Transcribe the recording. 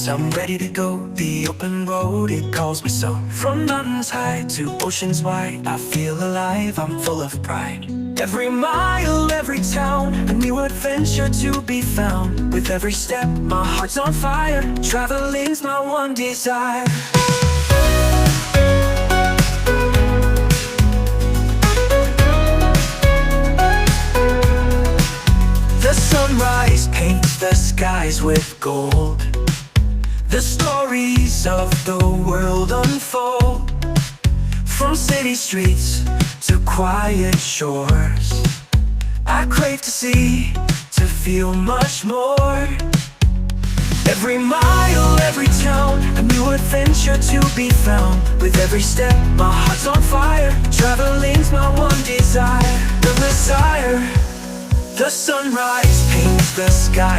I'm ready to go. The open road, it calls me so. From mountains high to oceans wide, I feel alive, I'm full of pride. Every mile, every town, a new adventure to be found. With every step, my heart's on fire. Traveling's my one desire. The sunrise paints the skies with gold. The stories of the world unfold. From city streets to quiet shores, I crave to see, to feel much more. Every mile, every town, a new adventure to be found. With every step, my heart's on fire. Traveling's my one desire. The sunrise paints the sky